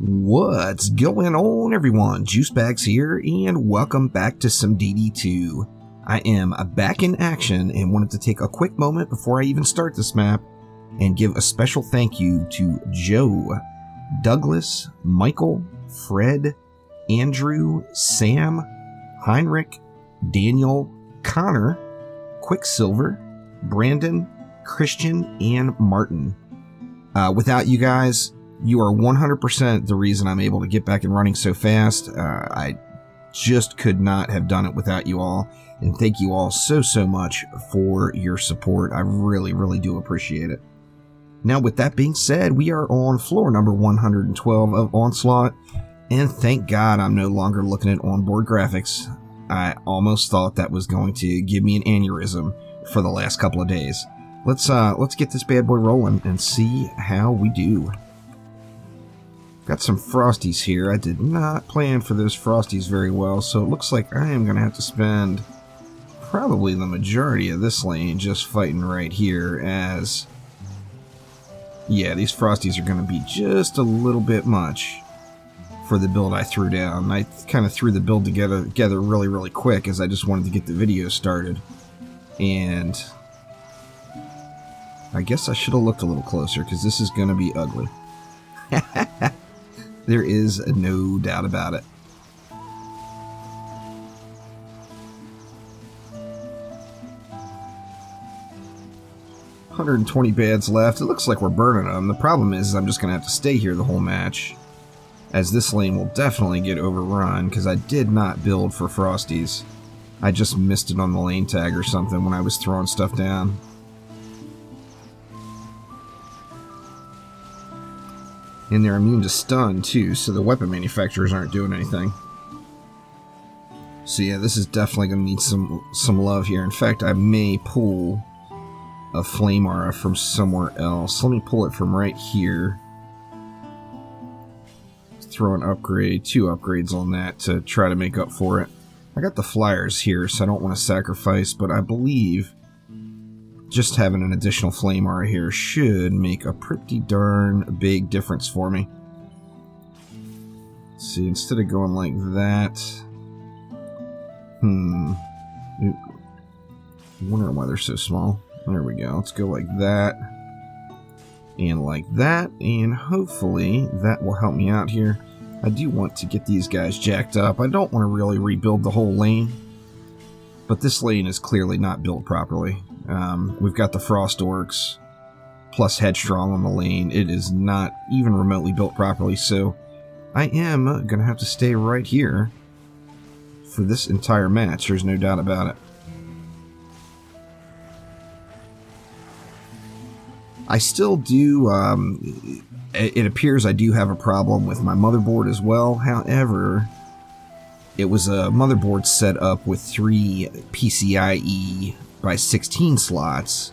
What's going on, everyone? Juicebags here, and welcome back to some DD2. I am back in action and wanted to take a quick moment before I even start this map and give a special thank you to Joe, Douglas, Michael, Fred, Andrew, Sam, Heinrich, Daniel, Conor, Quicksilver, Brandon, Kristian, and Maarten. Without you guys, you are 100% the reason I'm able to get back and running so fast. I just could not have done it without you all. And thank you all so much for your support. I really do appreciate it. Now, with that being said, we are on floor number 112 of Onslaught. And thank God I'm no longer looking at onboard graphics. I almost thought that was going to give me an aneurysm for the last couple of days. Let's get this bad boy rolling and see how we do. Got some Frosties here. I did not plan for those Frosties very well, so it looks like I am going to have to spend probably the majority of this lane just fighting right here as... yeah, these Frosties are going to be just a little bit much for the build I threw down. I kind of threw the build together really quick as I just wanted to get the video started. And I guess I should have looked a little closer because this is going to be ugly. There is no doubt about it. $120 bads left. It looks like we're burning them. The problem is I'm just going to have to stay here the whole match, as this lane will definitely get overrun because I did not build for Frosties. I just missed it on the lane tag or something when I was throwing stuff down. And they're immune to stun too, so the weapon manufacturers aren't doing anything. So yeah, this is definitely going to need some love here. In fact, I may pull a flame aura from somewhere else. Let me pull it from right here. Throw an upgrade, 2 upgrades on that to try to make up for it. I got the flyers here, so I don't want to sacrifice, but I believe just having an additional flame aura here should make a pretty darn big difference for me. Let's see, instead of going like that... I wonder why they're so small. There we go. Let's go like that. And like that. And hopefully that will help me out here. I do want to get these guys jacked up. I don't want to really rebuild the whole lane. But this lane is clearly not built properly. We've got the Frost Orcs plus Headstrong on the lane. It is not even remotely built properly, so I am going to have to stay right here for this entire match. There's no doubt about it. I still do, it appears I do have a problem with my motherboard as well. However, it was a motherboard set up with 3 PCIe by 16 slots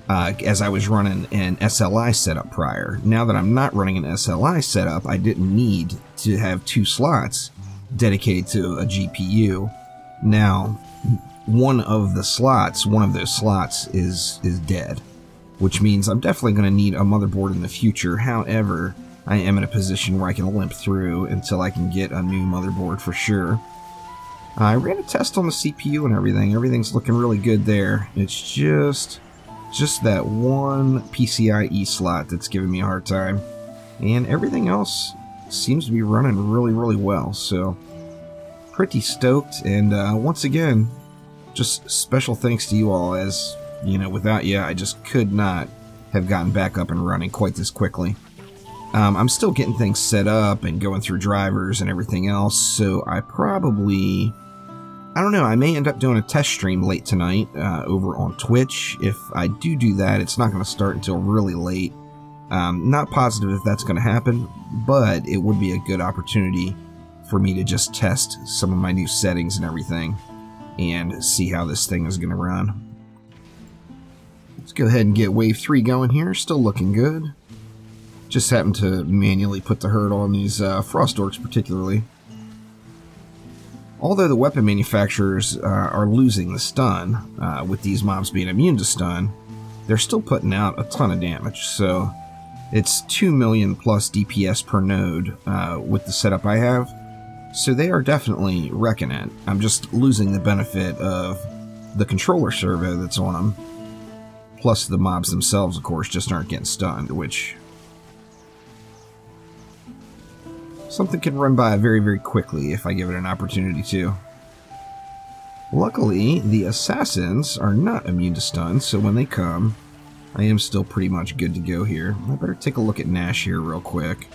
as I was running an SLI setup prior. Now that I'm not running an SLI setup, I didn't need to have 2 slots dedicated to a GPU. Now, one of those slots is dead, which means I'm definitely going to need a motherboard in the future. However, I am in a position where I can limp through until I can get a new motherboard for sure. I ran a test on the CPU and everything. Everything's looking really good there. It's just that one PCIe slot that's giving me a hard time. And everything else seems to be running really well. So, pretty stoked. And once again, just special thanks to you all, as, you know, without you, I just could not have gotten back up and running quite this quickly. I'm still getting things set up and going through drivers and everything else, so I probably... I don't know, I may end up doing a test stream late tonight over on Twitch. If I do that, it's not going to start until really late. Not positive if that's going to happen, but it would be a good opportunity for me to just test some of my new settings and everything and see how this thing is going to run. Let's go ahead and get Wave 3 going here. Still looking good. Just happened to manually put the hurt on these Frost Orcs particularly. Although the weapon manufacturers are losing the stun, with these mobs being immune to stun, they're still putting out a ton of damage. So It's 2 million plus DPS per node with the setup I have. So they are definitely wrecking it. I'm just losing the benefit of the controller servo that's on them. Plus the mobs themselves, of course, just aren't getting stunned, which... something can run by very, very quickly if I give it an opportunity to. Luckily, the assassins are not immune to stun, so when they come, I am still pretty much good to go here. I better take a look at Nash here real quick.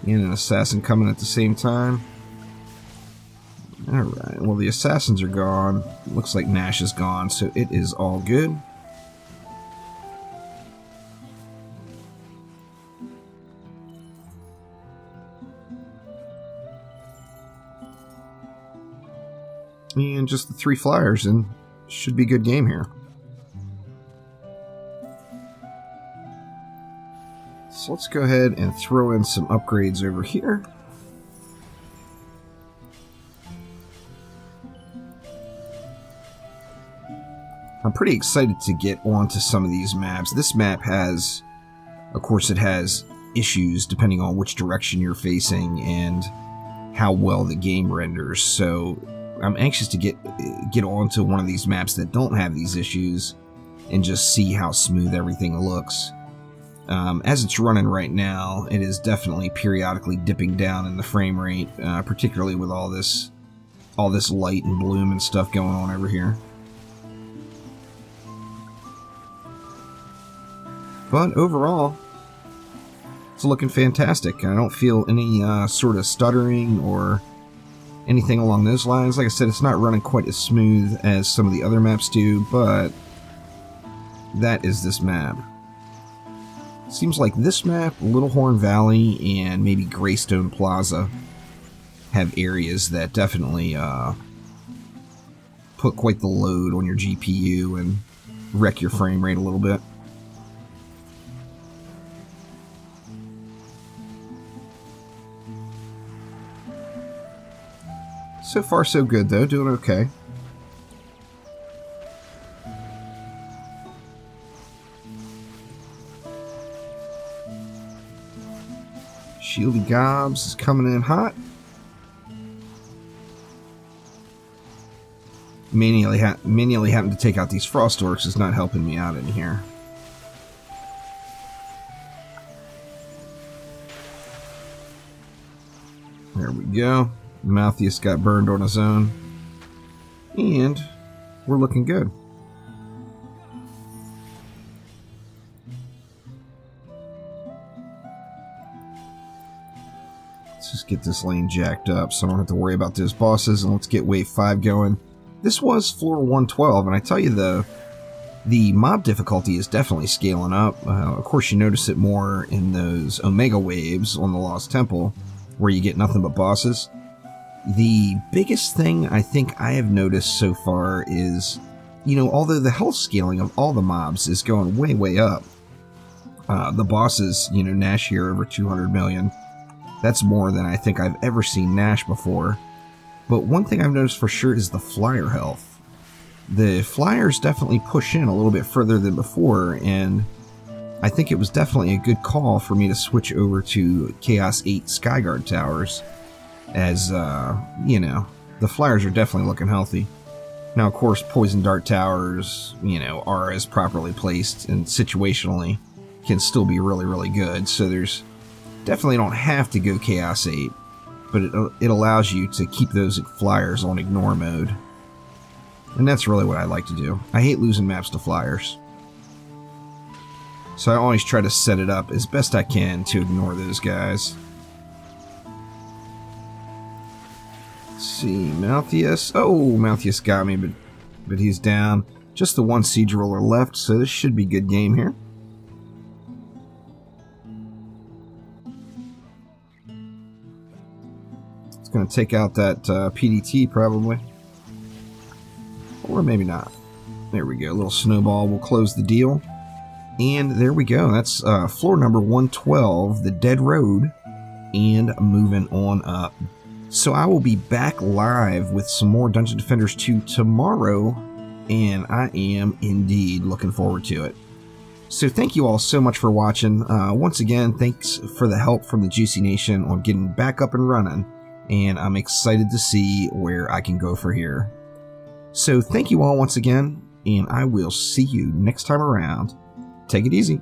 And an assassin coming at the same time. Alright, well the assassins are gone. Looks like Nash is gone, so it is all good. And just the 3 flyers, and should be a good game here. So let's go ahead and throw in some upgrades over here. I'm pretty excited to get onto some of these maps. This map has, of course, it has issues depending on which direction you're facing and how well the game renders. So I'm anxious to get onto one of these maps that don't have these issues and just see how smooth everything looks. As it's running right now, it is definitely periodically dipping down in the frame rate, particularly with all this light and bloom and stuff going on over here. But overall, it's looking fantastic. I don't feel any sort of stuttering or anything along those lines. Like I said, it's not running quite as smooth as some of the other maps do, but that is this map. Seems like this map, Little Horn Valley, and maybe Greystone Plaza have areas that definitely put quite the load on your GPU and wreck your frame rate a little bit. So far so good though, doing okay. Shieldy Gobs is coming in hot. Manually having to take out these Frost Orcs is not helping me out in here. There we go. Malthius got burned on his own. And we're looking good. Let's just get this lane jacked up so I don't have to worry about those bosses, and let's get wave 5 going. This was floor 112, and I tell you the mob difficulty is definitely scaling up. Of course you notice it more in those Omega waves on the Lost Temple, where you get nothing but bosses. The biggest thing I think I have noticed so far is, you know, although the health scaling of all the mobs is going way, way up, the bosses, you know, Nash here over 200 million. That's more than I think I've ever seen Nash before. But one thing I've noticed for sure is the flyer health. The flyers definitely push in a little bit further than before, and I think it was definitely a good call for me to switch over to Chaos 8 Skyguard Towers, as, you know, the flyers are definitely looking healthy. Now, of course, Poison Dart Towers, you know, are as properly placed and situationally can still be really, really good, so there's definitely don't have to go Chaos 8, but it allows you to keep those flyers on ignore mode. And that's really what I like to do. I hate losing maps to flyers. So I always try to set it up as best I can to ignore those guys. Let's see, Malthius. Oh, Malthius got me, but he's down. Just the one siege roller left, so this should be a good game here. Going to take out that PDT probably, or maybe not. There we go, a little snowball will close the deal, and there we go. That's floor number 112, the Dead Road, and moving on up. So I will be back live with some more Dungeon Defenders 2 tomorrow, and I am indeed looking forward to it. So thank you all so much for watching. Once again, thanks for the help from the Juicy Nation on getting back up and running, and I'm excited to see where I can go for here. So thank you all once again, and I will see you next time around. Take it easy.